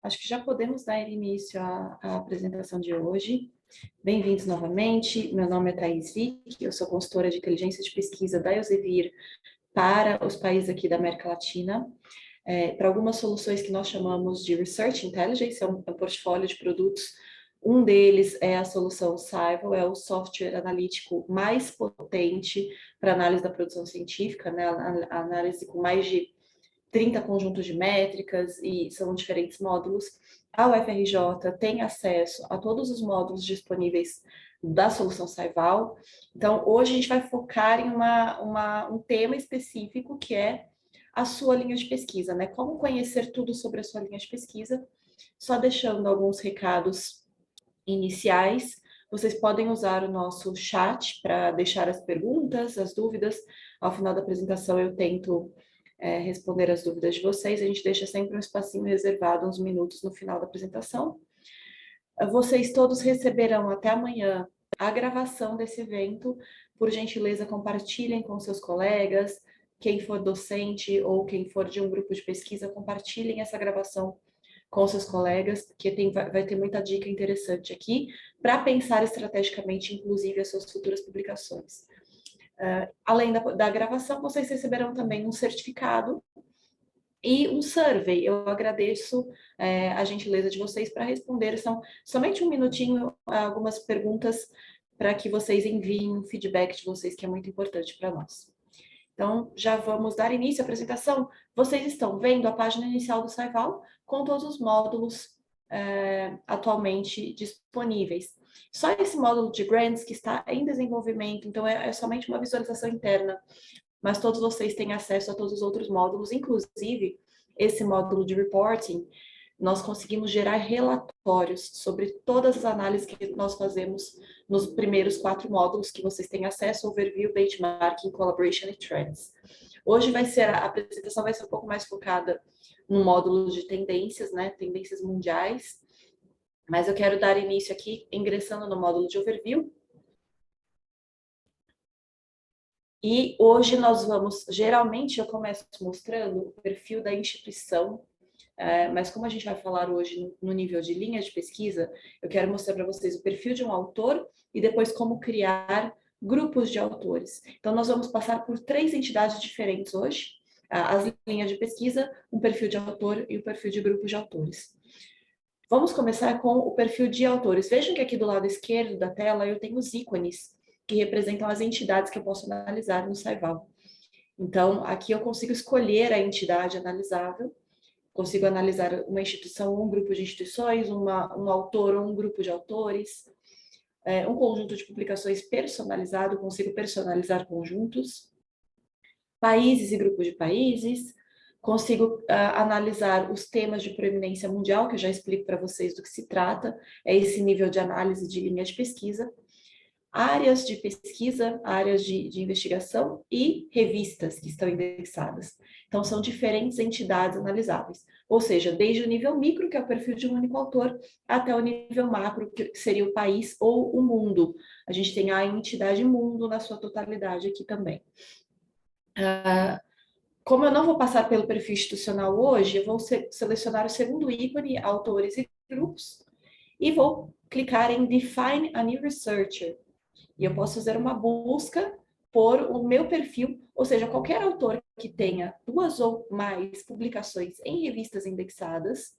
Acho que já podemos dar início à apresentação de hoje. Bem-vindos novamente. Meu nome é Thaís Vick, eu sou consultora de inteligência de pesquisa da Elsevier para os países aqui da América Latina, para algumas soluções que nós chamamos de Research Intelligence, é um portfólio de produtos. Um deles é a solução Cyval, é o software analítico mais potente para análise da produção científica, né? A análise com mais de 30 conjuntos de métricas e são diferentes módulos. A UFRJ tem acesso a todos os módulos disponíveis da solução Saival. Então, hoje a gente vai focar em um tema específico que é a sua linha de pesquisa, né? Como conhecer tudo sobre a sua linha de pesquisa. Só deixando alguns recados iniciais. Vocês podem usar o nosso chat para deixar as perguntas, as dúvidas. Ao final da apresentação eu tento responder as dúvidas de vocês. A gente deixa sempre um espacinho reservado, uns minutos no final da apresentação. Vocês todos receberão até amanhã a gravação desse evento. Por gentileza, compartilhem com seus colegas. Quem for docente ou quem for de um grupo de pesquisa, compartilhem essa gravação com seus colegas, porque vai ter muita dica interessante aqui para pensar estrategicamente, inclusive, as suas futuras publicações. Além da gravação, vocês receberão também um certificado e um survey. Eu agradeço a gentileza de vocês para responder. São somente um minutinho, algumas perguntas para que vocês enviem o feedback de vocês, que é muito importante para nós. Então, já vamos dar início à apresentação. Vocês estão vendo a página inicial do Saival com todos os módulos atualmente disponíveis. Só esse módulo de grants que está em desenvolvimento, então é somente uma visualização interna, mas todos vocês têm acesso a todos os outros módulos, inclusive esse módulo de reporting. Nós conseguimos gerar relatórios sobre todas as análises que nós fazemos nos primeiros 4 módulos que vocês têm acesso: Overview, Benchmarking, Collaboration e Trends. Hoje a apresentação vai ser um pouco mais focada no módulo de tendências, né? Tendências mundiais. Mas eu quero dar início aqui ingressando no módulo de Overview. E hoje nós geralmente eu começo mostrando o perfil da instituição, mas como a gente vai falar hoje no nível de linha de pesquisa, eu quero mostrar para vocês o perfil de um autor e depois como criar grupos de autores. Então nós vamos passar por 3 entidades diferentes hoje: as linhas de pesquisa, um perfil de autor e o perfil de grupo de autores. Vamos começar com o perfil de autores. Vejam que aqui do lado esquerdo da tela eu tenho os ícones que representam as entidades que eu posso analisar no Saival. Então, aqui eu consigo escolher a entidade analisável, consigo analisar uma instituição, um grupo de instituições, um autor ou um grupo de autores, um conjunto de publicações personalizado, consigo personalizar conjuntos, países e grupos de países, consigo analisar os temas de proeminência mundial, que eu já explico para vocês do que se trata, é esse nível de análise de linha de pesquisa, áreas de pesquisa, áreas de investigação e revistas que estão indexadas. Então, são diferentes entidades analisáveis, ou seja, desde o nível micro, que é o perfil de um único autor, até o nível macro, que seria o país ou o mundo. A gente tem a entidade mundo na sua totalidade aqui também. Como eu não vou passar pelo perfil institucional hoje, eu vou selecionar o segundo ícone, autores e grupos, e vou clicar em Define a New Researcher. E eu posso fazer uma busca por o meu perfil, ou seja, qualquer autor que tenha 2 ou mais publicações em revistas indexadas,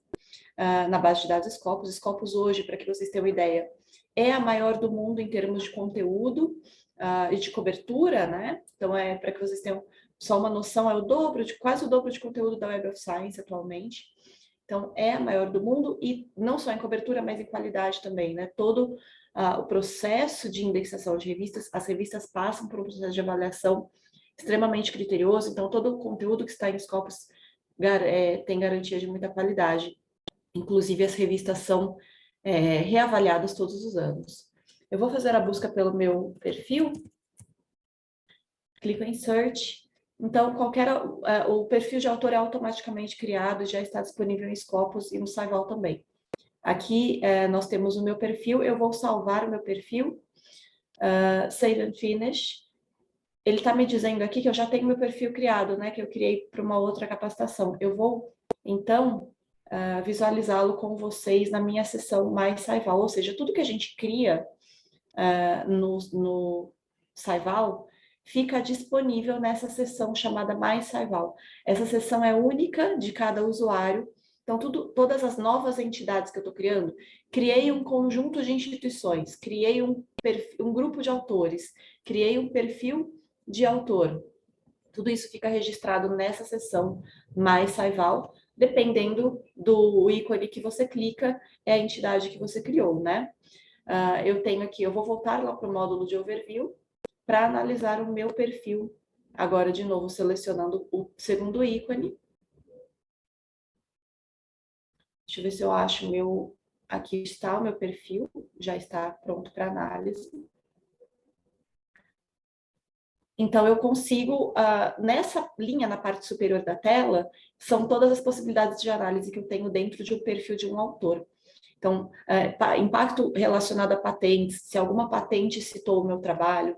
na base de dados Scopus. Scopus hoje, para que vocês tenham uma ideia, é a maior do mundo em termos de conteúdo e de cobertura, né? Então, para que vocês tenham só uma noção, quase o dobro de conteúdo da Web of Science atualmente. Então, é a maior do mundo, e não só em cobertura, mas em qualidade também, né? Todo o processo de indexação de revistas, as revistas passam por um processo de avaliação extremamente criterioso, então todo o conteúdo que está em Scopus tem garantia de muita qualidade. Inclusive, as revistas são reavaliadas todos os anos. Eu vou fazer a busca pelo meu perfil, clico em Search. Então, o perfil de autor é automaticamente criado, já está disponível em Scopus e no Saival também. Aqui nós temos o meu perfil, eu vou salvar o meu perfil, Save and Finish. Ele está me dizendo aqui que eu já tenho meu perfil criado, né? Que eu criei para uma outra capacitação. Eu vou, então, visualizá-lo com vocês na minha sessão Mais Saival, ou seja, tudo que a gente cria no Saival fica disponível nessa sessão chamada Mais Saival. Essa sessão é única de cada usuário, então todas as novas entidades que eu estou criando, criei um conjunto de instituições, criei um grupo de autores, criei um perfil de autor. Tudo isso fica registrado nessa sessão Mais Saival, dependendo do ícone que você clica, é a entidade que você criou, né? Eu tenho aqui, eu vou voltar lá para o módulo de overview para analisar o meu perfil. Agora, de novo, selecionando o segundo ícone. Deixa eu ver se eu acho o meu... Aqui está o meu perfil, já está pronto para análise. Então, eu consigo, nessa linha, na parte superior da tela, são todas as possibilidades de análise que eu tenho dentro de um perfil de um autor. Então, impacto relacionado a patentes, se alguma patente citou o meu trabalho,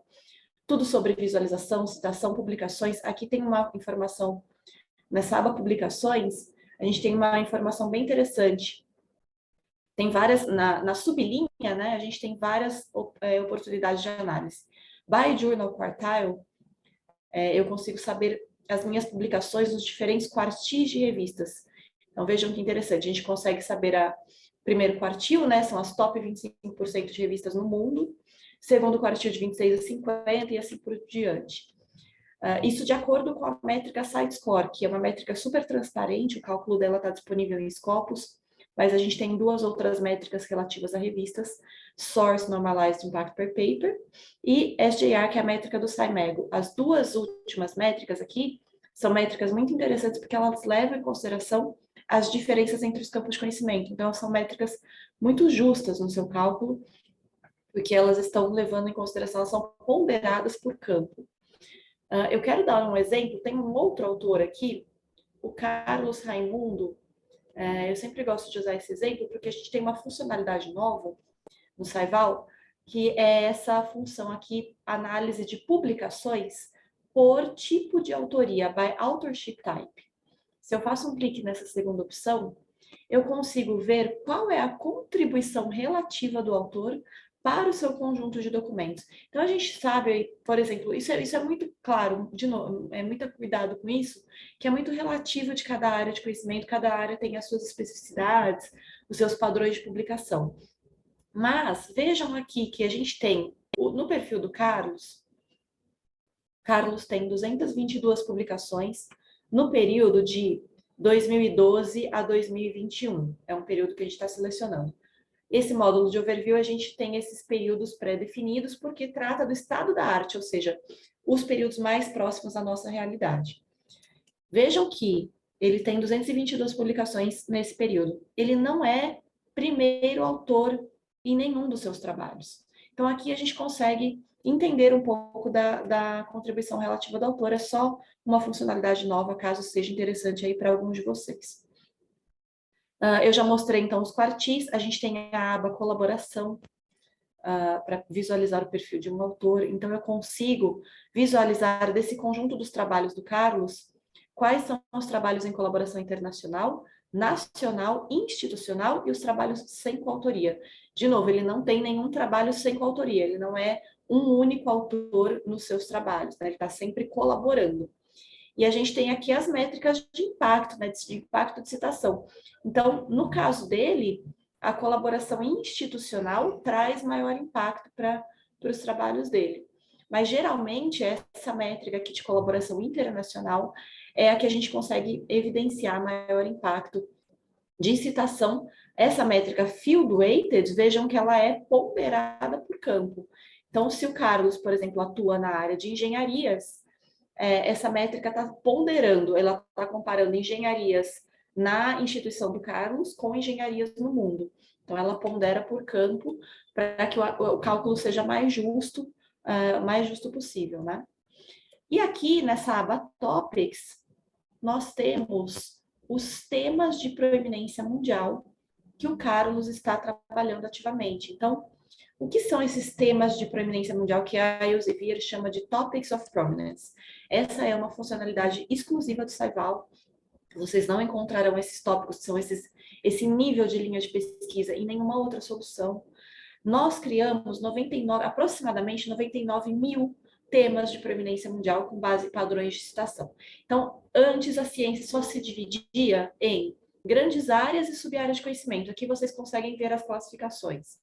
tudo sobre visualização, citação, publicações. Aqui tem uma informação, nessa aba publicações, a gente tem uma informação bem interessante. Tem várias, na sublinha, né, a gente tem várias oportunidades de análise. By Journal Quartile, eu consigo saber as minhas publicações nos diferentes quartis de revistas. Então, vejam que interessante, a gente consegue saber primeiro quartil, né, são as top 25% de revistas no mundo, segundo quartil de 26 a 50 e assim por diante. Isso de acordo com a métrica SiteScore, que é uma métrica super transparente, o cálculo dela está disponível em Scopus, mas a gente tem duas outras métricas relativas a revistas, Source Normalized Impact per Paper e SJR, que é a métrica do SciMego. As duas últimas métricas aqui são métricas muito interessantes porque elas levam em consideração as diferenças entre os campos de conhecimento. Então, são métricas muito justas no seu cálculo, porque elas estão levando em consideração, elas são ponderadas por campo. Eu quero dar um exemplo, tem um outro autor aqui, o Carlos Raimundo. Eu sempre gosto de usar esse exemplo porque a gente tem uma funcionalidade nova no Saival, que é essa função aqui, análise de publicações por tipo de autoria, by authorship type. Se eu faço um clique nessa segunda opção, eu consigo ver qual é a contribuição relativa do autor para o seu conjunto de documentos. Então, a gente sabe, por exemplo, isso é muito claro, de novo, é muito cuidado com isso, que é muito relativo de cada área de conhecimento, cada área tem as suas especificidades, os seus padrões de publicação. Mas, vejam aqui que a gente tem, no perfil do Carlos tem 222 publicações no período de 2012 a 2021. É um período que a gente está selecionando. Esse módulo de overview, a gente tem esses períodos pré-definidos porque trata do estado da arte, ou seja, os períodos mais próximos à nossa realidade. Vejam que ele tem 222 publicações nesse período. Ele não é primeiro autor em nenhum dos seus trabalhos. Então, aqui a gente consegue entender um pouco da contribuição relativa do autor. É só uma funcionalidade nova, caso seja interessante aí para alguns de vocês. Eu já mostrei, então, os quartis. A gente tem a aba colaboração para visualizar o perfil de um autor. Então, eu consigo visualizar desse conjunto dos trabalhos do Carlos quais são os trabalhos em colaboração internacional, nacional, institucional e os trabalhos sem coautoria. De novo, ele não tem nenhum trabalho sem coautoria, ele não é um único autor nos seus trabalhos, né? Ele está sempre colaborando. E a gente tem aqui as métricas de impacto, né, de impacto de citação. Então, no caso dele, a colaboração institucional traz maior impacto para os trabalhos dele. Mas, geralmente, essa métrica aqui de colaboração internacional é a que a gente consegue evidenciar maior impacto de citação. Essa métrica field-weighted, vejam que ela é ponderada por campo. Então, se o Carlos, por exemplo, atua na área de engenharias, essa métrica está ponderando, ela está comparando engenharias na instituição do Carlos com engenharias no mundo. Então, ela pondera por campo para que o cálculo seja mais justo possível, né? E aqui, nessa aba Topics, nós temos os temas de proeminência mundial que o Carlos está trabalhando ativamente. Então, o que são esses temas de proeminência mundial que a Elsevier chama de Topics of Prominence? Essa é uma funcionalidade exclusiva do Saival. Vocês não encontrarão esses tópicos, que são esse nível de linha de pesquisa em nenhuma outra solução. Nós criamos aproximadamente 99 mil temas de proeminência mundial com base em padrões de citação. Então, antes a ciência só se dividia em grandes áreas e sub-áreas de conhecimento. Aqui vocês conseguem ver as classificações.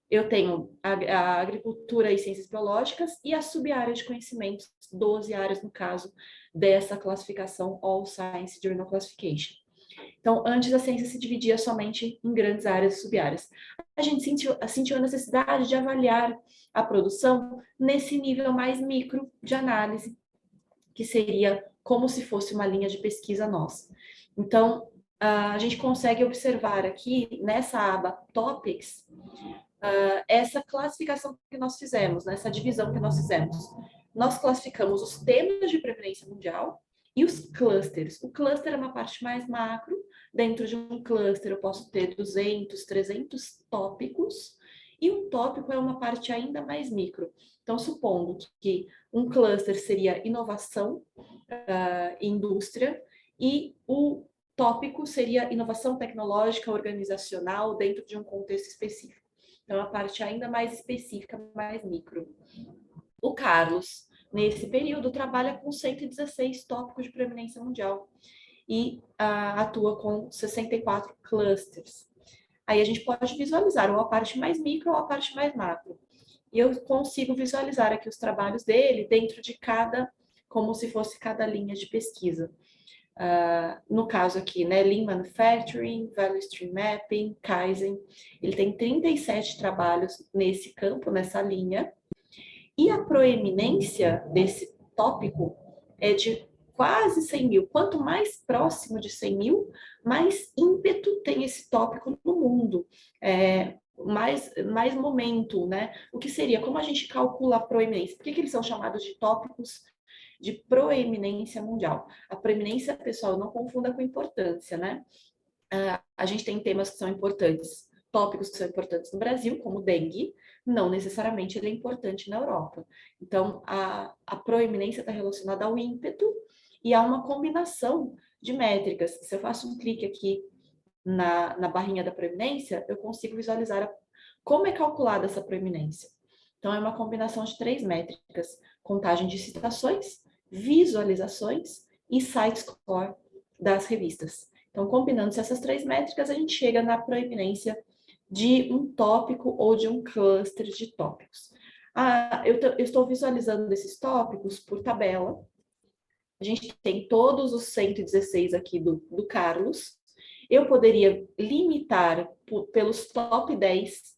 Eu tenho a agricultura e ciências biológicas e a sub-área de conhecimentos, 12 áreas no caso dessa classificação All Science Journal Classification. Então, antes a ciência se dividia somente em grandes áreas e sub-áreas. A gente sentiu a necessidade de avaliar a produção nesse nível mais micro de análise, que seria como se fosse uma linha de pesquisa nossa. Então, a gente consegue observar aqui, nessa aba Topics, essa classificação que nós fizemos, essa divisão que nós fizemos. Nós classificamos os temas de preferência mundial e os clusters. O cluster é uma parte mais macro. Dentro de um cluster eu posso ter 200, 300 tópicos, e um tópico é uma parte ainda mais micro. Então, supondo que um cluster seria inovação, indústria, e o tópico seria inovação tecnológica organizacional dentro de um contexto específico. Então, a parte ainda mais específica, mais micro. O Carlos, nesse período, trabalha com 116 tópicos de preeminência mundial e atua com 64 clusters. Aí a gente pode visualizar ou a parte mais micro ou a parte mais macro. E eu consigo visualizar aqui os trabalhos dele dentro de como se fosse cada linha de pesquisa. No caso aqui, né, Lean Manufacturing, Value Stream Mapping, Kaizen, ele tem 37 trabalhos nesse campo, nessa linha, e a proeminência desse tópico é de quase 100 mil. Quanto mais próximo de 100 mil, mais ímpeto tem esse tópico no mundo, mais momento, né? O que seria, como a gente calcula a proeminência? Por que eles são chamados de tópicos de proeminência mundial? A proeminência, pessoal, não confunda com importância, né? A gente tem temas que são importantes, tópicos que são importantes no Brasil, como dengue, não necessariamente ele é importante na Europa. Então, a proeminência está relacionada ao ímpeto e a uma combinação de métricas. Se eu faço um clique aqui na barrinha da proeminência, eu consigo visualizar como é calculada essa proeminência. Então, é uma combinação de 3 métricas: contagem de citações, visualizações e site score das revistas. Então, combinando-se essas 3 métricas, a gente chega na proeminência de um tópico ou de um cluster de tópicos. Eu estou visualizando esses tópicos por tabela. A gente tem todos os 116 aqui do Carlos. Eu poderia limitar pelos top 10,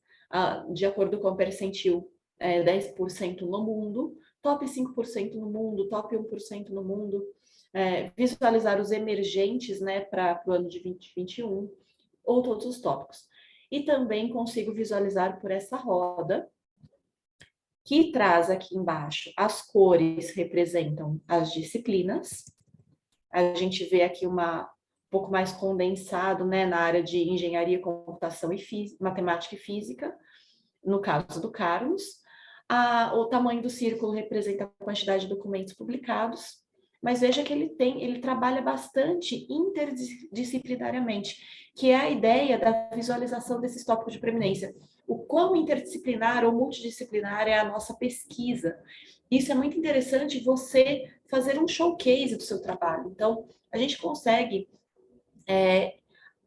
de acordo com o percentil, 10% no mundo, top 5% no mundo, top 1% no mundo, visualizar os emergentes, né, para o ano de 2021, ou todos os tópicos. E também consigo visualizar por essa roda, que traz aqui embaixo as cores representam as disciplinas. A gente vê aqui um pouco mais condensado, né, na área de engenharia, computação e matemática e física, no caso do Carlos. O tamanho do círculo representa a quantidade de documentos publicados, mas veja que ele trabalha bastante interdisciplinariamente, que é a ideia da visualização desses tópicos de preeminência. O quão interdisciplinar ou multidisciplinar é a nossa pesquisa. Isso é muito interessante, você fazer um showcase do seu trabalho. Então, a gente consegue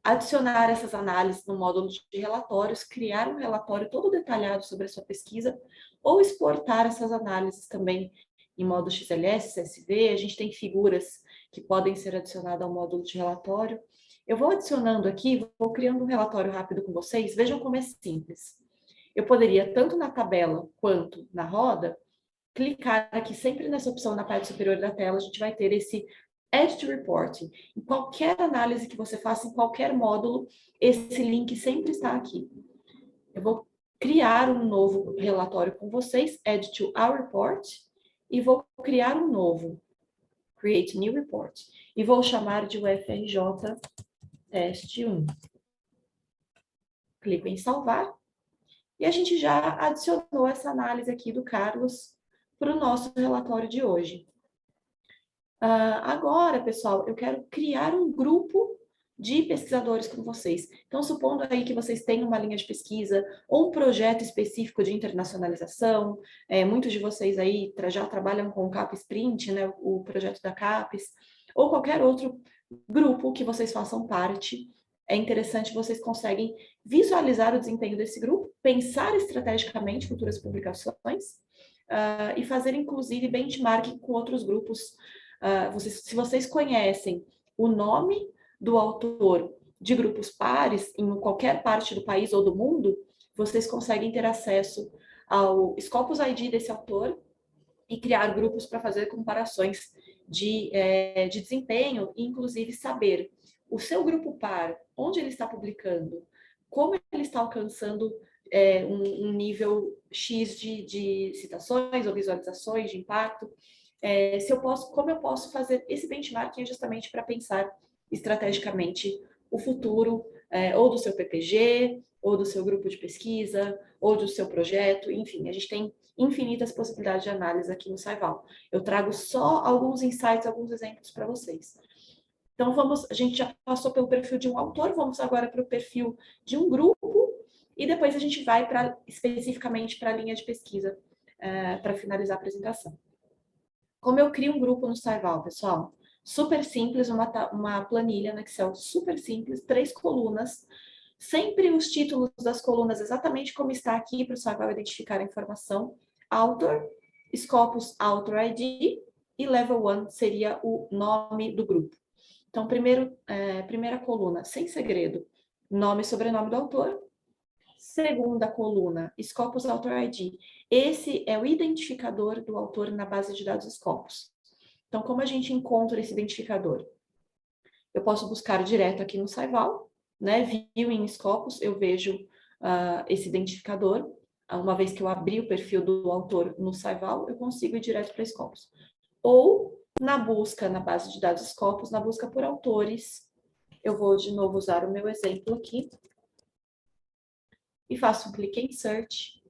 adicionar essas análises no módulo de relatórios, criar um relatório todo detalhado sobre a sua pesquisa, ou exportar essas análises também em módulo XLS, CSV. A gente tem figuras que podem ser adicionadas ao módulo de relatório. Eu vou adicionando aqui, vou criando um relatório rápido com vocês. Vejam como é simples. Eu poderia, tanto na tabela quanto na roda, clicar aqui sempre nessa opção na parte superior da tela. A gente vai ter esse Add to Reporting. Em qualquer análise que você faça, em qualquer módulo, esse link sempre está aqui. Eu vou criar um novo relatório com vocês, Add to Our Report, e vou criar um novo, Create New Report, e vou chamar de UFRJ Teste 1. Clico em salvar, e a gente já adicionou essa análise aqui do Carlos para o nosso relatório de hoje. Agora, pessoal, eu quero criar um grupo de pesquisadores com vocês. Então, supondo aí que vocês têm uma linha de pesquisa ou um projeto específico de internacionalização, muitos de vocês aí já trabalham com o CAPES Print, né, o projeto da CAPES, ou qualquer outro grupo que vocês façam parte, é interessante, vocês conseguem visualizar o desempenho desse grupo, pensar estrategicamente futuras publicações, e fazer, inclusive, benchmarking com outros grupos. Se vocês conhecem o nome do autor de grupos pares em qualquer parte do país ou do mundo, vocês conseguem ter acesso ao Scopus ID desse autor e criar grupos para fazer comparações de desempenho e, inclusive, saber o seu grupo par, onde ele está publicando, como ele está alcançando um nível X de citações ou visualizações, de impacto. Como eu posso fazer esse benchmarking justamente para pensar estrategicamente o futuro ou do seu PPG, ou do seu grupo de pesquisa, ou do seu projeto, enfim, a gente tem infinitas possibilidades de análise aqui no Saival. Eu trago só alguns insights, alguns exemplos para vocês. Então, a gente já passou pelo perfil de um autor, vamos agora para o perfil de um grupo, e depois a gente vai especificamente para a linha de pesquisa, para finalizar a apresentação. Como eu crio um grupo no Saival, pessoal? Super simples, uma planilha no Excel super simples, 3 colunas, sempre os títulos das colunas exatamente como está aqui para o Saival identificar a informação. Author, Scopus Author ID e Level 1 seria o nome do grupo. Então, primeira coluna, sem segredo, nome e sobrenome do autor. Segunda coluna, Scopus Author ID. Esse é o identificador do autor na base de dados Scopus. Então, como a gente encontra esse identificador? Eu posso buscar direto aqui no Saival, né? View em Scopus, eu vejo esse identificador. Uma vez que eu abri o perfil do autor no Saival, eu consigo ir direto para Scopus. Ou na busca na base de dados Scopus, na busca por autores, eu vou de novo usar o meu exemplo aqui e faço um clique em Search,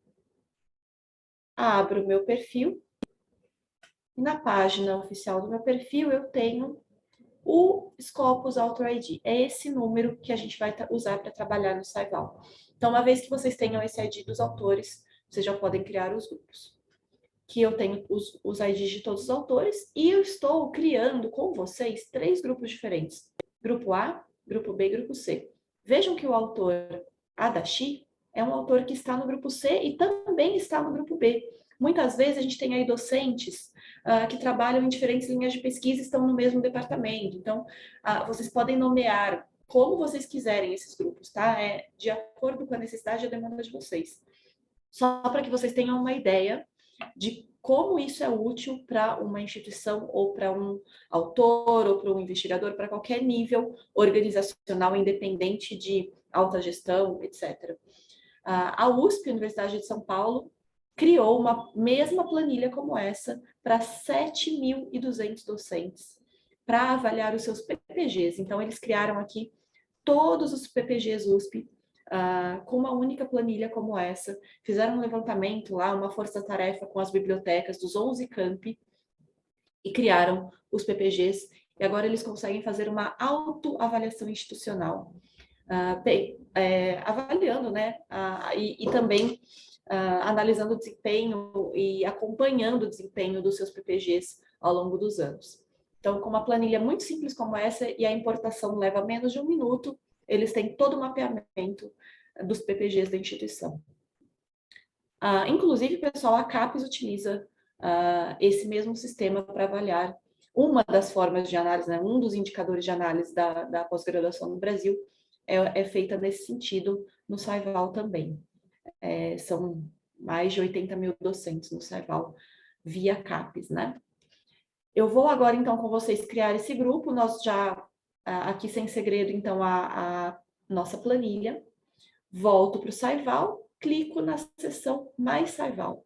abro o meu perfil e na página oficial do meu perfil eu tenho o Scopus Author ID. É esse número que a gente vai usar para trabalhar no Saival. Então, uma vez que vocês tenham esse ID dos autores, vocês já podem criar os grupos. Que eu tenho os IDs de todos os autores e eu estou criando com vocês 3 grupos diferentes. Grupo A, Grupo B e Grupo C. Vejam que o autor Adachi é um autor que está no Grupo C e também está no Grupo B. Muitas vezes a gente tem aí docentes que trabalham em diferentes linhas de pesquisa e estão no mesmo departamento. Então, vocês podem nomear como vocês quiserem esses grupos, tá? É de acordo com a necessidade e a demanda de vocês. Só para que vocês tenham uma ideia de como isso é útil para uma instituição ou para um autor ou para um investigador, para qualquer nível organizacional independente de alta gestão, etc. A USP, Universidade de São Paulo, criou uma mesma planilha como essa para 7.200 docentes para avaliar os seus PPGs. Então, eles criaram aqui todos os PPGs USP com uma única planilha como essa, fizeram um levantamento lá, uma força-tarefa com as bibliotecas dos 11 campi e criaram os PPGs, e agora eles conseguem fazer uma autoavaliação institucional, avaliando, né, e também analisando o desempenho e acompanhando o desempenho dos seus PPGs ao longo dos anos. Então, com uma planilha muito simples como essa, e a importação leva menos de 1 minuto, eles têm todo o mapeamento dos PPGs da instituição. Inclusive, pessoal, a CAPES utiliza esse mesmo sistema para avaliar uma das formas de análise, né, um dos indicadores de análise da pós-graduação no Brasil é feita nesse sentido no Saival também. São mais de 80 mil docentes no Saival via CAPES, né? Eu vou agora, então, com vocês criar esse grupo, nós já, aqui sem segredo, então, a nossa planilha, volto para o Saival, clico na seção Mais Saival.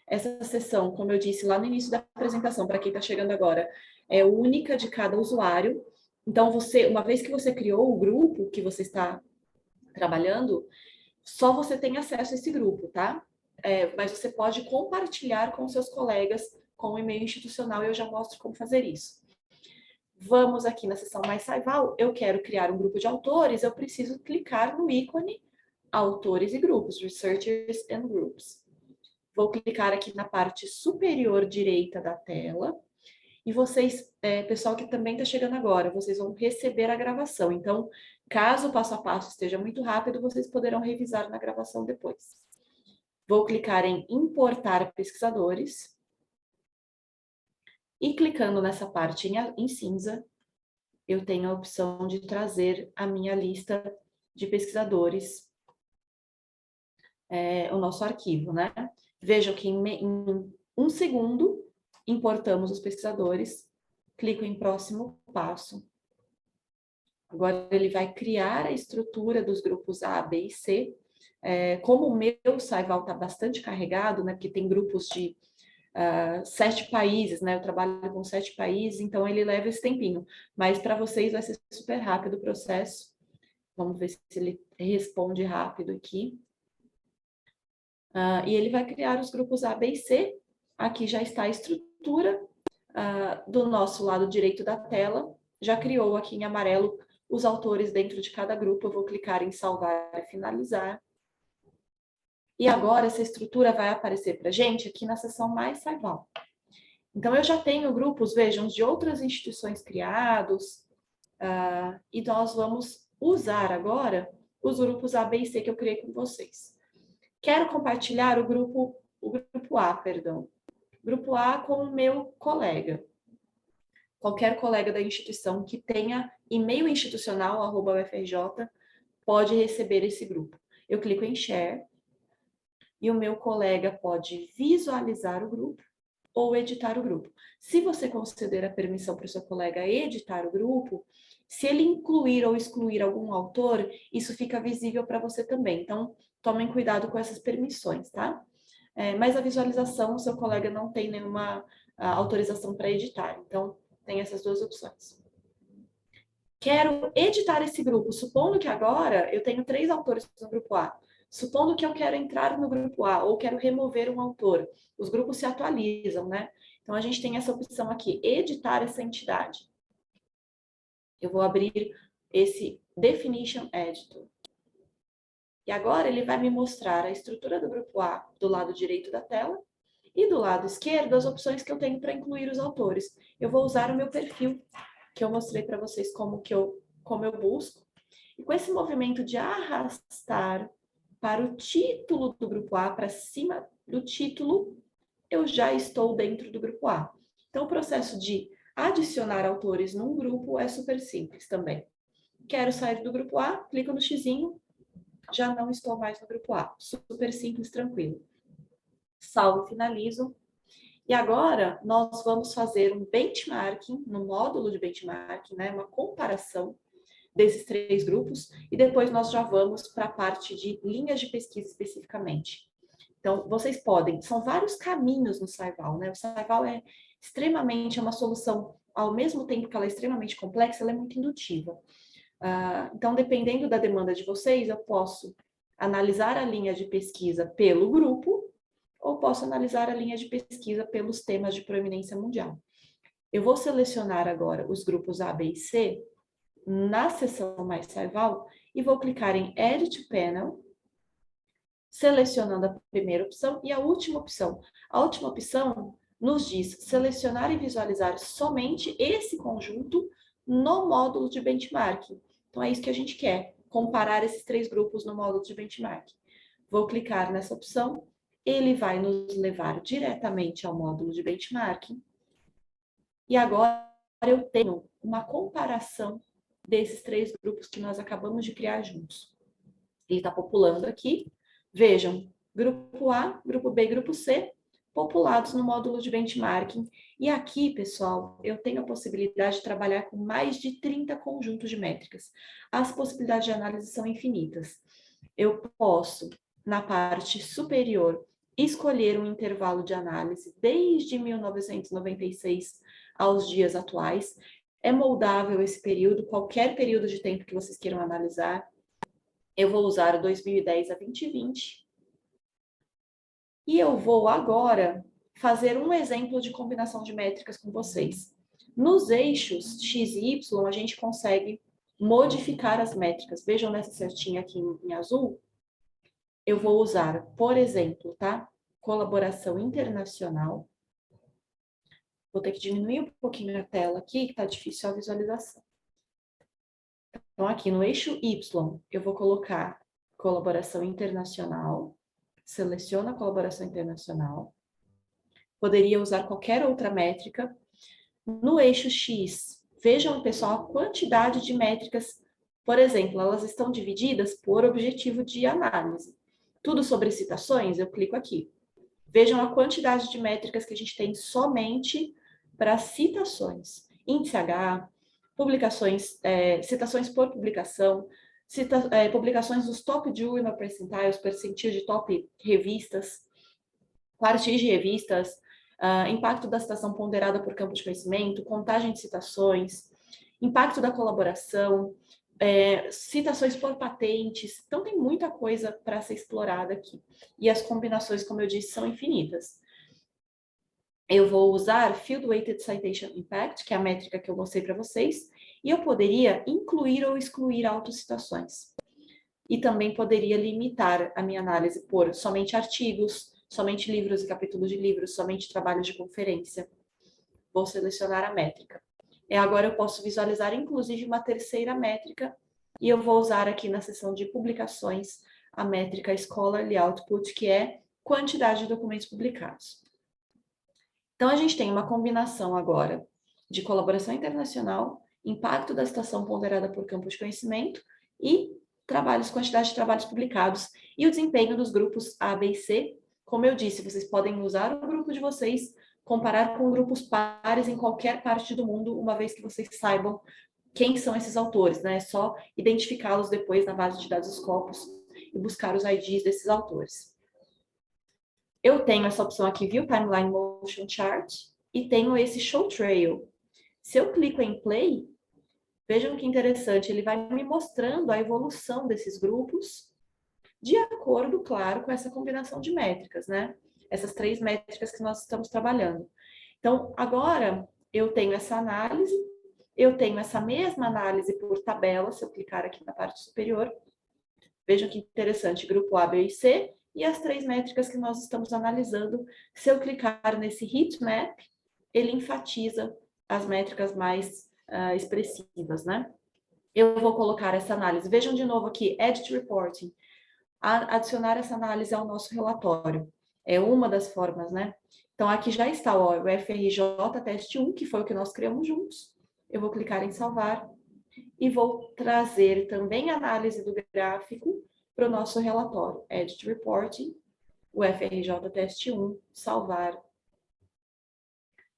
Essa seção, como eu disse lá no início da apresentação, para quem está chegando agora, é única de cada usuário. Então, uma vez que você criou o grupo que você está trabalhando, só você tem acesso a esse grupo, tá? Mas você pode compartilhar com seus colegas com o e-mail institucional e eu já mostro como fazer isso. Vamos aqui na seção Mais Saival, eu quero criar um grupo de autores, eu preciso clicar no ícone Autores e Grupos, Researchers and Groups. Vou clicar aqui na parte superior direita da tela. E vocês, pessoal que também está chegando agora, vocês vão receber a gravação. Então, caso o passo a passo esteja muito rápido, vocês poderão revisar na gravação depois. Vou clicar em Importar pesquisadores. E clicando nessa parte em cinza, eu tenho a opção de trazer a minha lista de pesquisadores, o nosso arquivo, né? Vejam que em um segundo importamos os pesquisadores, clico em próximo passo. Agora ele vai criar a estrutura dos grupos A, B e C. Como o meu Saival está bastante carregado, né? Porque tem grupos de 7 países, né? Eu trabalho com 7 países, então ele leva esse tempinho. Mas para vocês vai ser super rápido o processo. Vamos ver se ele responde rápido aqui. E ele vai criar os grupos A, B e C. Aqui já está a estrutura do nosso lado direito da tela. Já criou aqui em amarelo os autores dentro de cada grupo. Eu vou clicar em salvar e finalizar. E agora essa estrutura vai aparecer para a gente aqui na seção Mais Saival. Então, eu já tenho grupos, vejam, de outras instituições criados, e nós vamos usar agora os grupos A, B e C que eu criei com vocês. Quero compartilhar o grupo A, perdão. Grupo A com o meu colega. Qualquer colega da instituição que tenha e-mail institucional, @ufrj, pode receber esse grupo. Eu clico em Share e o meu colega pode visualizar o grupo ou editar o grupo. Se você conceder a permissão para o seu colega editar o grupo, se ele incluir ou excluir algum autor, isso fica visível para você também. Então, tomem cuidado com essas permissões, tá? Mas a visualização, o seu colega não tem nenhuma autorização para editar. Então, tem essas duas opções. Quero editar esse grupo. Supondo que agora eu tenho 3 autores no grupo A. Supondo que eu quero entrar no grupo A ou quero remover um autor. Os grupos se atualizam, né? Então, a gente tem essa opção aqui, editar essa entidade. Eu vou abrir esse Definition Editor. E agora ele vai me mostrar a estrutura do grupo A do lado direito da tela e do lado esquerdo as opções que eu tenho para incluir os autores. Eu vou usar o meu perfil, que eu mostrei para vocês como eu busco. E com esse movimento de arrastar para o título do grupo A, para cima do título, eu já estou dentro do grupo A. Então, o processo de adicionar autores num grupo é super simples também. Quero sair do grupo A, clico no xizinho, já não estou mais no grupo A. Super simples, tranquilo. Salvo e finalizo. E agora, nós vamos fazer um benchmarking, no módulo de benchmarking, né, uma comparação desses 3 grupos, e depois nós já vamos para a parte de linhas de pesquisa especificamente. Então, vocês podem, são vários caminhos no Saival, né? O Saival é uma solução, ao mesmo tempo que ela é extremamente complexa, ela é muito indutiva. Então, dependendo da demanda de vocês, eu posso analisar a linha de pesquisa pelo grupo, ou posso analisar a linha de pesquisa pelos temas de proeminência mundial. Eu vou selecionar agora os grupos A, B e C na seção Mais Saival e vou clicar em Edit Panel, selecionando a primeira opção e a última opção. A última opção nos diz selecionar e visualizar somente esse conjunto no módulo de benchmarking. Então, é isso que a gente quer, comparar esses 3 grupos no módulo de benchmarking. Vou clicar nessa opção, ele vai nos levar diretamente ao módulo de benchmarking. E agora eu tenho uma comparação desses 3 grupos que nós acabamos de criar juntos. Ele está populando aqui. Vejam, grupo A, grupo B e grupo C, populados no módulo de benchmarking. E aqui, pessoal, eu tenho a possibilidade de trabalhar com mais de 30 conjuntos de métricas. As possibilidades de análise são infinitas. Eu posso, na parte superior, escolher um intervalo de análise desde 1996 aos dias atuais. É moldável esse período, qualquer período de tempo que vocês queiram analisar. Eu vou usar o 2010 a 2020. E eu vou agora fazer um exemplo de combinação de métricas com vocês. Nos eixos X e Y, a gente consegue modificar as métricas. Vejam nessa certinha aqui em azul. Eu vou usar, por exemplo, tá? Colaboração internacional. Vou ter que diminuir um pouquinho a tela aqui, que tá difícil a visualização. Então, aqui no eixo Y, eu vou colocar colaboração internacional. Seleciono a colaboração internacional. Poderia usar qualquer outra métrica. No eixo X, vejam, pessoal, a quantidade de métricas. Por exemplo, elas estão divididas por objetivo de análise. Tudo sobre citações, eu clico aqui. Vejam a quantidade de métricas que a gente tem somente para citações. Índice H, publicações, citações por publicação, publicações dos top journal percentiles, percentil de top revistas, quartis de revistas, impacto da citação ponderada por campo de conhecimento, contagem de citações, impacto da colaboração, citações por patentes. Então, tem muita coisa para ser explorada aqui. E as combinações, como eu disse, são infinitas. Eu vou usar Field Weighted Citation Impact, que é a métrica que eu mostrei para vocês, e eu poderia incluir ou excluir autocitações. E também poderia limitar a minha análise por somente artigos, somente livros e capítulos de livros, somente trabalhos de conferência. Vou selecionar a métrica. Agora eu posso visualizar, inclusive, uma terceira métrica, e eu vou usar aqui na seção de publicações a métrica Scholarly Output, que é quantidade de documentos publicados. Então, a gente tem uma combinação agora de colaboração internacional, impacto da citação ponderada por campo de conhecimento e quantidade de trabalhos publicados e o desempenho dos grupos A, B e C. Como eu disse, vocês podem usar o grupo de vocês, comparar com grupos pares em qualquer parte do mundo, uma vez que vocês saibam quem são esses autores, né? É só identificá-los depois na base de dados Scopus e buscar os IDs desses autores. Eu tenho essa opção aqui, View Timeline Motion Chart, e tenho esse Show Trail. Se eu clico em Play, vejam que interessante, ele vai me mostrando a evolução desses grupos, de acordo, claro, com essa combinação de métricas, né? Essas 3 métricas que nós estamos trabalhando. Então, agora, eu tenho essa análise, eu tenho essa mesma análise por tabela, se eu clicar aqui na parte superior. Vejam que interessante, grupo A, B e C, e as 3 métricas que nós estamos analisando. Se eu clicar nesse heat map, ele enfatiza as métricas mais expressivas, né? Eu vou colocar essa análise. Vejam de novo aqui, Edit Reporting. Adicionar essa análise ao nosso relatório. É uma das formas, né? Então, aqui já está ó, o FRJ Teste 1, que foi o que nós criamos juntos. Eu vou clicar em salvar e vou trazer também a análise do gráfico para o nosso relatório. Edit Reporting, o FRJ Teste 1, salvar.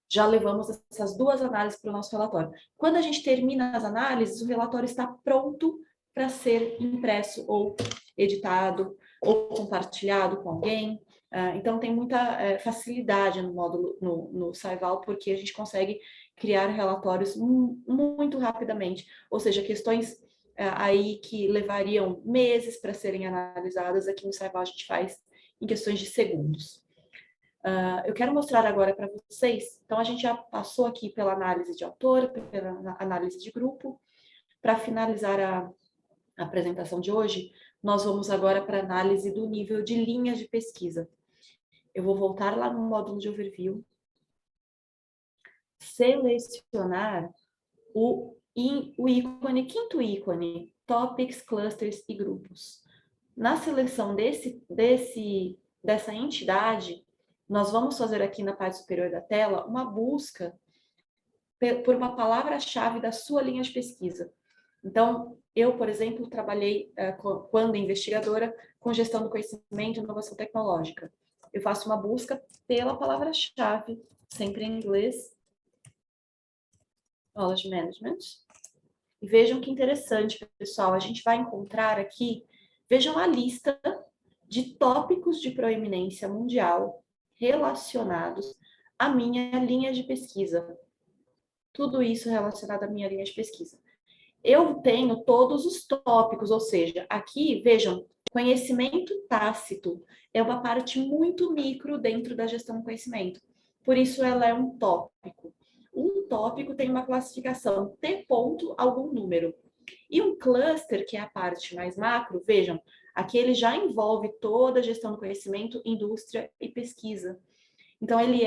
Já levamos essas 2 análises para o nosso relatório. Quando a gente termina as análises, o relatório está pronto para ser impresso ou editado ou compartilhado com alguém. Então, tem muita facilidade no módulo, no Scival, porque a gente consegue criar relatórios muito rapidamente. Ou seja, questões aí que levariam meses para serem analisadas, aqui no Scival a gente faz em questões de segundos. Eu quero mostrar agora para vocês, então a gente já passou aqui pela análise de autor, pela análise de grupo. Para finalizar a apresentação de hoje, nós vamos agora para a análise do nível de linhas de pesquisa. Eu vou voltar lá no módulo de overview, selecionar o ícone, quinto ícone, Topics, Clusters e Grupos. Na seleção dessa entidade, nós vamos fazer aqui na parte superior da tela uma busca por uma palavra-chave da sua linha de pesquisa. Então, eu, por exemplo, trabalhei, quando investigadora, com gestão do conhecimento e inovação tecnológica. Eu faço uma busca pela palavra-chave, sempre em inglês, Knowledge Management. E vejam que interessante, pessoal, a gente vai encontrar aqui, vejam a lista de tópicos de proeminência mundial relacionados à minha linha de pesquisa. Tudo isso relacionado à minha linha de pesquisa. Eu tenho todos os tópicos, ou seja, aqui, vejam, conhecimento tácito é uma parte muito micro dentro da gestão do conhecimento. Por isso, ela é um tópico. um tópico tem uma classificação T ponto algum número. E um cluster, que é a parte mais macro, vejam, aqui ele já envolve toda a gestão do conhecimento, indústria e pesquisa. Então, ele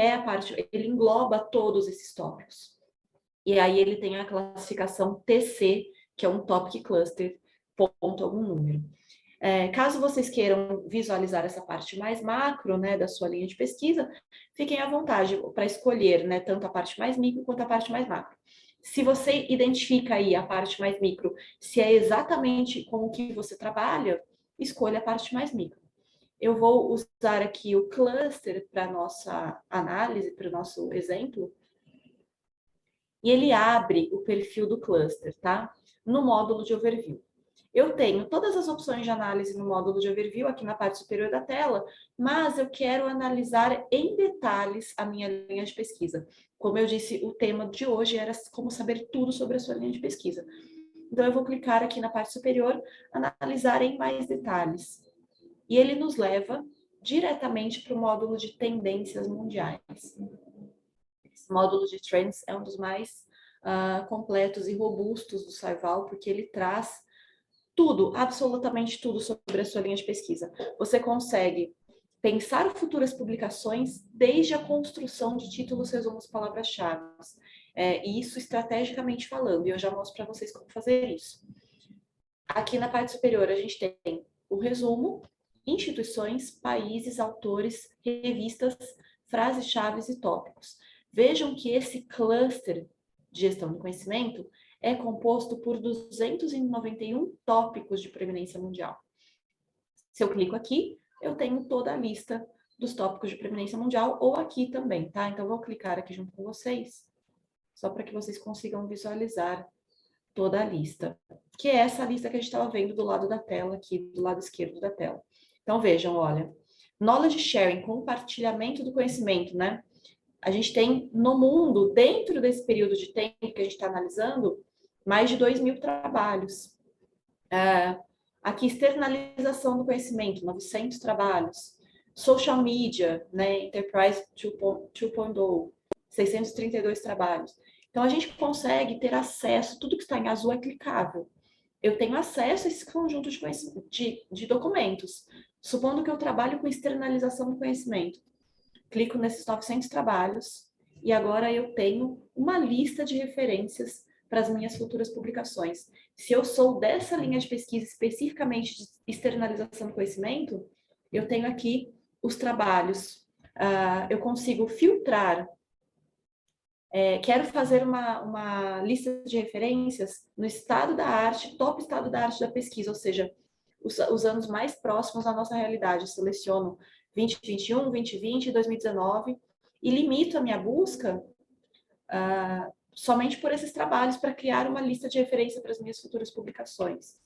engloba todos esses tópicos. E aí ele tem a classificação TC, que é um Topic Cluster, ponto algum número. Caso vocês queiram visualizar essa parte mais macro, né, da sua linha de pesquisa, fiquem à vontade para escolher, né, tanto a parte mais micro quanto a parte mais macro. Se você identifica aí a parte mais micro, se é exatamente com o que você trabalha, escolha a parte mais micro. Eu vou usar aqui o cluster para nossa análise, para o nosso exemplo, e ele abre o perfil do cluster, tá? No módulo de overview. Eu tenho todas as opções de análise no módulo de overview aqui na parte superior da tela, mas eu quero analisar em detalhes a minha linha de pesquisa. Como eu disse, o tema de hoje era como saber tudo sobre a sua linha de pesquisa. Então, eu vou clicar aqui na parte superior, analisar em mais detalhes. E ele nos leva diretamente para o módulo de tendências mundiais. Esse módulo de Trends é um dos mais completos e robustos do Scival, porque ele traz tudo, absolutamente tudo sobre a sua linha de pesquisa. Você consegue pensar futuras publicações desde a construção de títulos, resumos, palavras-chave. E isso estrategicamente falando, e eu já mostro para vocês como fazer isso. Aqui na parte superior a gente tem o resumo, instituições, países, autores, revistas, frases-chave e tópicos. Vejam que esse cluster de gestão do conhecimento é composto por 291 tópicos de preeminência mundial. Se eu clico aqui, eu tenho toda a lista dos tópicos de preeminência mundial, ou aqui também, tá? Então, eu vou clicar aqui junto com vocês, só para que vocês consigam visualizar toda a lista, que é essa lista que a gente estava vendo do lado da tela, aqui do lado esquerdo da tela. Então, vejam, olha, knowledge sharing, compartilhamento do conhecimento, né? A gente tem no mundo, dentro desse período de tempo que a gente está analisando, mais de 2.000 trabalhos. Aqui, externalização do conhecimento, 900 trabalhos. Social media, né, Enterprise 2.0, 632 trabalhos. Então, a gente consegue ter acesso, tudo que está em azul é clicável. Eu tenho acesso a esse conjunto de documentos. Supondo que eu trabalho com externalização do conhecimento. Clico nesses 900 trabalhos e agora eu tenho uma lista de referências para as minhas futuras publicações. Se eu sou dessa linha de pesquisa especificamente de externalização do conhecimento, eu tenho aqui os trabalhos. Eu consigo filtrar. Quero fazer uma lista de referências no estado da arte, top estado da arte da pesquisa, ou seja, os anos mais próximos à nossa realidade. Eu seleciono 2021, 2020 e 2019 e limito a minha busca somente por esses trabalhos para criar uma lista de referência para as minhas futuras publicações.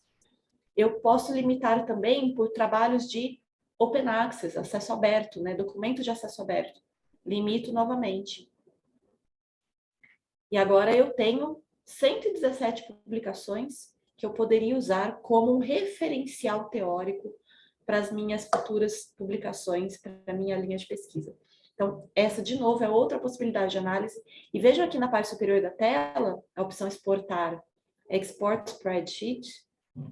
Eu posso limitar também por trabalhos de open access, acesso aberto, né, documento de acesso aberto. Limito novamente. E agora eu tenho 117 publicações que eu poderia usar como um referencial teórico para as minhas futuras publicações, para a minha linha de pesquisa. Então, essa, de novo, é outra possibilidade de análise. E vejam aqui na parte superior da tela, a opção exportar, Export Spreadsheet,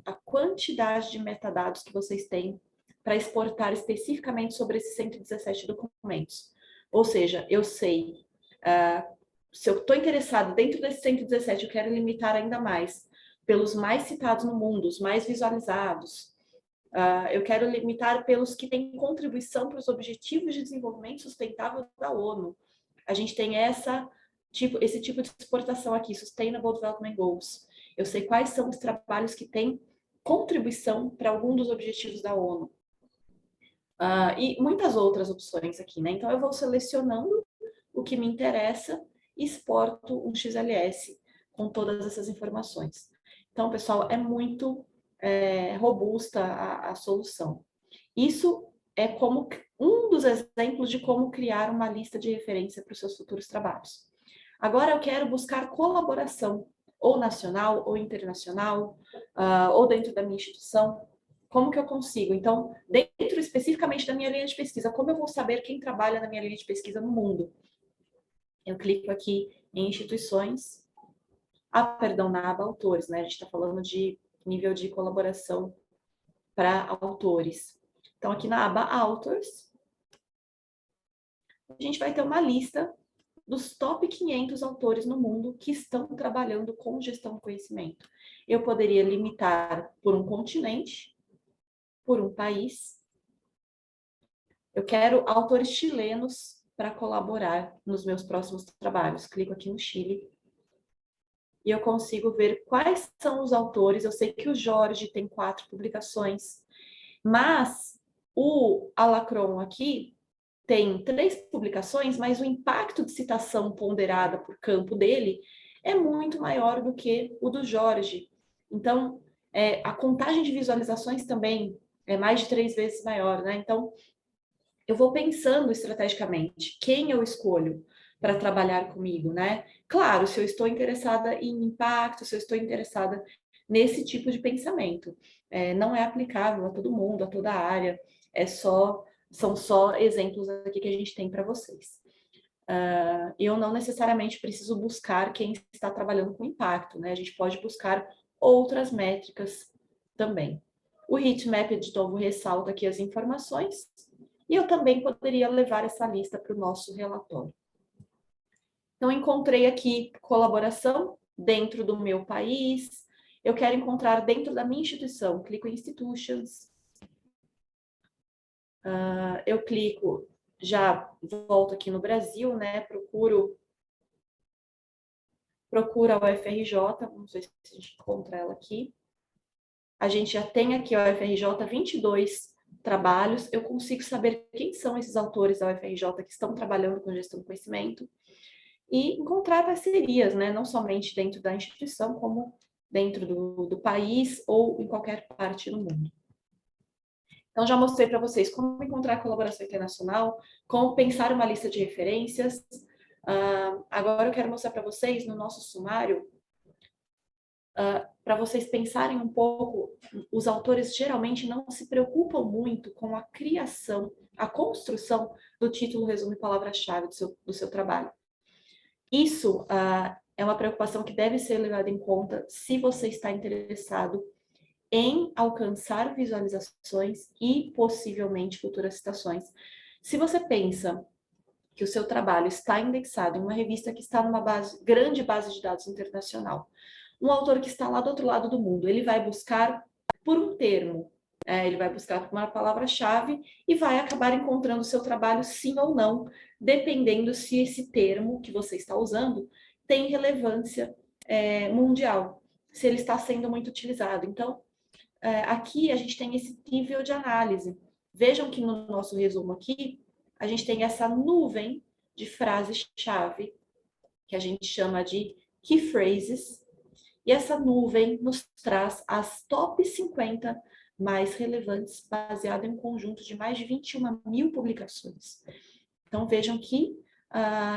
a quantidade de metadados que vocês têm para exportar especificamente sobre esses 117 documentos. Ou seja, eu sei, se eu estou interessado dentro desses 117, eu quero limitar ainda mais pelos mais citados no mundo, os mais visualizados. Eu quero limitar pelos que têm contribuição para os Objetivos de Desenvolvimento Sustentável da ONU. A gente tem esse tipo de exportação aqui, Sustainable Development Goals. Eu sei quais são os trabalhos que têm contribuição para algum dos objetivos da ONU. E muitas outras opções aqui, né? Então, eu vou selecionando o que me interessa e exporto um XLS com todas essas informações. Então, pessoal, é muito robusta a solução. Isso é como um dos exemplos de como criar uma lista de referência para os seus futuros trabalhos. Agora eu quero buscar colaboração, ou nacional, ou internacional, ou dentro da minha instituição. Como que eu consigo? Então, dentro especificamente da minha linha de pesquisa, como eu vou saber quem trabalha na minha linha de pesquisa no mundo? Eu clico aqui em instituições, na aba autores, né? A gente está falando de nível de colaboração para autores. Então, aqui na aba authors, a gente vai ter uma lista dos top 500 autores no mundo que estão trabalhando com gestão do conhecimento. Eu poderia limitar por um continente, por um país. Eu quero autores chilenos para colaborar nos meus próximos trabalhos. Clico aqui no Chile e eu consigo ver quais são os autores. Eu sei que o Jorge tem 4 publicações, mas o Alacron aqui tem 3 publicações, mas o impacto de citação ponderada por campo dele é muito maior do que o do Jorge. Então, a contagem de visualizações também é mais de 3 vezes maior, né? Então, eu vou pensando estrategicamente quem eu escolho para trabalhar comigo, né? Claro, se eu estou interessada em impacto, se eu estou interessada nesse tipo de pensamento. Não é aplicável a todo mundo, a toda área, são só exemplos aqui que a gente tem para vocês. Eu não necessariamente preciso buscar quem está trabalhando com impacto, né? A gente pode buscar outras métricas também. O heatmap, de novo, ressalta aqui as informações, e eu também poderia levar essa lista para o nosso relatório. Então, encontrei aqui colaboração dentro do meu país, eu quero encontrar dentro da minha instituição, clico em Institutions, eu clico, já volto aqui no Brasil, né, procuro a UFRJ, não sei se a gente encontra ela aqui. A gente já tem aqui a UFRJ 22 trabalhos, eu consigo saber quem são esses autores da UFRJ que estão trabalhando com gestão do conhecimento e encontrar parcerias, né, não somente dentro da instituição, como dentro do país ou em qualquer parte do mundo. Então, já mostrei para vocês como encontrar colaboração internacional, como pensar uma lista de referências. Agora eu quero mostrar para vocês, no nosso sumário, para vocês pensarem um pouco, os autores geralmente não se preocupam muito com a criação, a construção do título, resumo e palavra-chave do seu trabalho. Isso é uma preocupação que deve ser levada em conta se você está interessado em alcançar visualizações e possivelmente futuras citações. Se você pensa que o seu trabalho está indexado em uma revista que está numa grande base de dados internacional, um autor que está lá do outro lado do mundo, ele vai buscar por um termo, ele vai buscar por uma palavra-chave e vai acabar encontrando o seu trabalho sim ou não, dependendo se esse termo que você está usando tem relevância mundial, se ele está sendo muito utilizado. Então, aqui a gente tem esse nível de análise. Vejam que no nosso resumo aqui, a gente tem essa nuvem de frases-chave, que a gente chama de key phrases, e essa nuvem nos traz as top 50 mais relevantes, baseado em um conjunto de mais de 21 mil publicações. Então, vejam que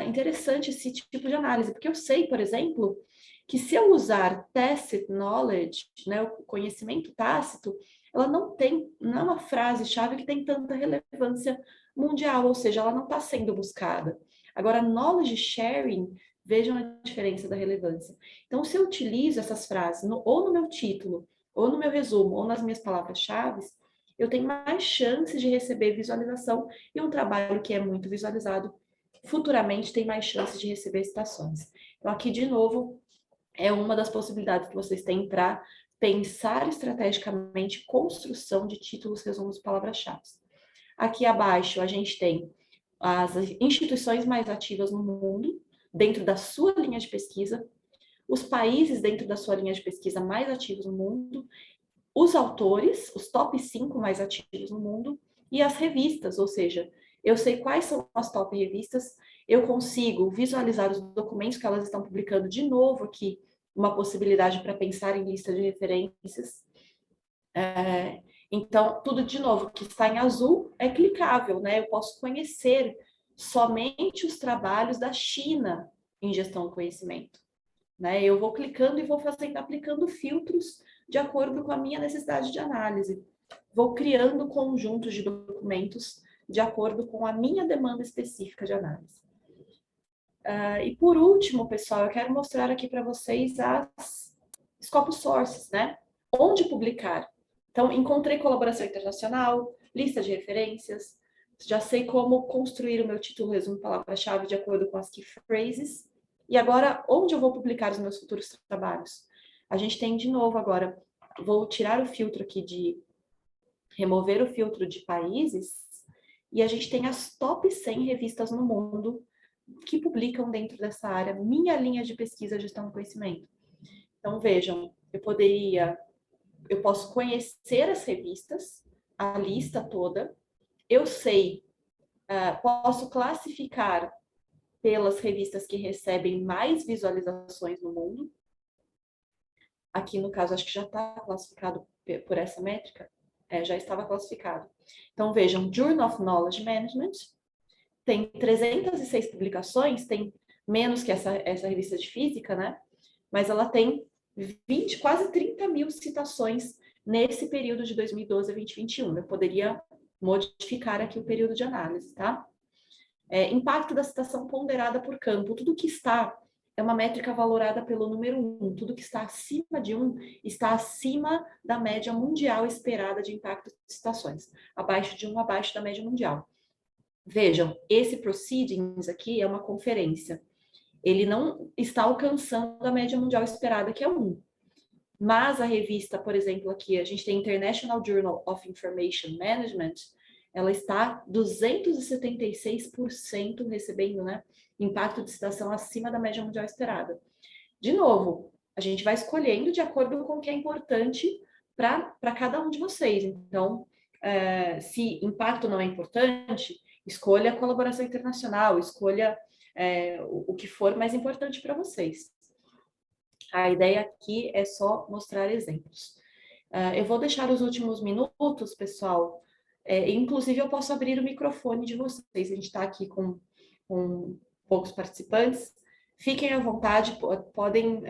interessante esse tipo de análise, porque eu sei, por exemplo, que se eu usar tacit knowledge, né, o conhecimento tácito, ela não é uma frase-chave que tem tanta relevância mundial, ou seja, ela não está sendo buscada. Agora, knowledge sharing, vejam a diferença da relevância. Então, se eu utilizo essas frases ou no meu título, ou no meu resumo, ou nas minhas palavras-chave, eu tenho mais chances de receber visualização e um trabalho que é muito visualizado futuramente tem mais chances de receber citações. Então, aqui, de novo, é uma das possibilidades que vocês têm para pensar estrategicamente construção de títulos, resumos e palavras-chave. Aqui abaixo, a gente tem as instituições mais ativas no mundo, dentro da sua linha de pesquisa, os países dentro da sua linha de pesquisa mais ativos no mundo, os autores, os top 5 mais ativos no mundo, e as revistas, ou seja, eu sei quais são as top revistas, eu consigo visualizar os documentos que elas estão publicando de novo aqui, uma possibilidade para pensar em lista de referências. Então, tudo de novo que está em azul é clicável, né? Eu posso conhecer somente os trabalhos da China em gestão do conhecimento, né? Eu vou clicando e vou aplicando filtros de acordo com a minha necessidade de análise. Vou criando conjuntos de documentos de acordo com a minha demanda específica de análise. E por último, pessoal, eu quero mostrar aqui para vocês as Scope Sources, né? Onde publicar. Então, encontrei colaboração internacional, lista de referências, já sei como construir o meu título, resumo, palavra-chave de acordo com as key phrases. E agora, onde eu vou publicar os meus futuros trabalhos? A gente tem, de novo, agora, vou tirar o filtro aqui de remover o filtro de países, e a gente tem as top 100 revistas no mundo que publicam dentro dessa área, minha linha de pesquisa, gestão do conhecimento. Então, vejam, eu posso conhecer as revistas, a lista toda, eu sei, posso classificar pelas revistas que recebem mais visualizações no mundo. Aqui, no caso, acho que já está classificado por essa métrica. Já estava classificado. Então, vejam, Journal of Knowledge Management tem 306 publicações, tem menos que essa revista de física, né? Mas ela tem quase 30 mil citações nesse período de 2012 a 2021. Eu poderia modificar aqui o período de análise, tá? Impacto da citação ponderada por campo. Tudo que está é uma métrica valorada pelo número 1. Tudo que está acima de 1 está acima da média mundial esperada de impacto de citações. Abaixo de 1, abaixo da média mundial. Vejam, esse Proceedings aqui é uma conferência. Ele não está alcançando a média mundial esperada, que é 1. Mas a revista, por exemplo, aqui, a gente tem International Journal of Information Management, ela está 276% recebendo, né, impacto de citação acima da média mundial esperada. De novo, a gente vai escolhendo de acordo com o que é importante para cada um de vocês. Então, se impacto não é importante, escolha a colaboração internacional, escolha o que for mais importante para vocês. A ideia aqui é só mostrar exemplos. Eu vou deixar os últimos minutos, pessoal. Inclusive, eu posso abrir o microfone de vocês. A gente está aqui com poucos participantes. Fiquem à vontade, podem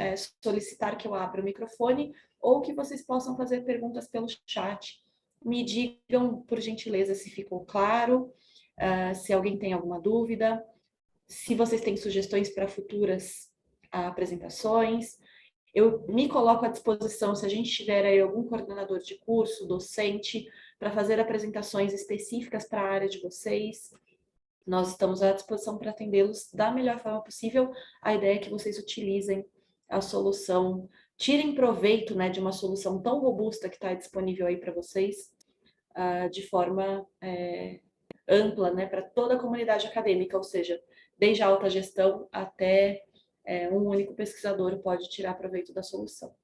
solicitar que eu abra o microfone ou que vocês possam fazer perguntas pelo chat. Me digam, por gentileza, se ficou claro, se alguém tem alguma dúvida, se vocês têm sugestões para futuras apresentações. Eu me coloco à disposição, se a gente tiver aí algum coordenador de curso, docente, para fazer apresentações específicas para a área de vocês. Nós estamos à disposição para atendê-los da melhor forma possível. A ideia é que vocês utilizem a solução, tirem proveito, né, de uma solução tão robusta que está disponível aí para vocês, de forma ampla, né, para toda a comunidade acadêmica, ou seja, desde a alta gestão até um único pesquisador pode tirar proveito da solução.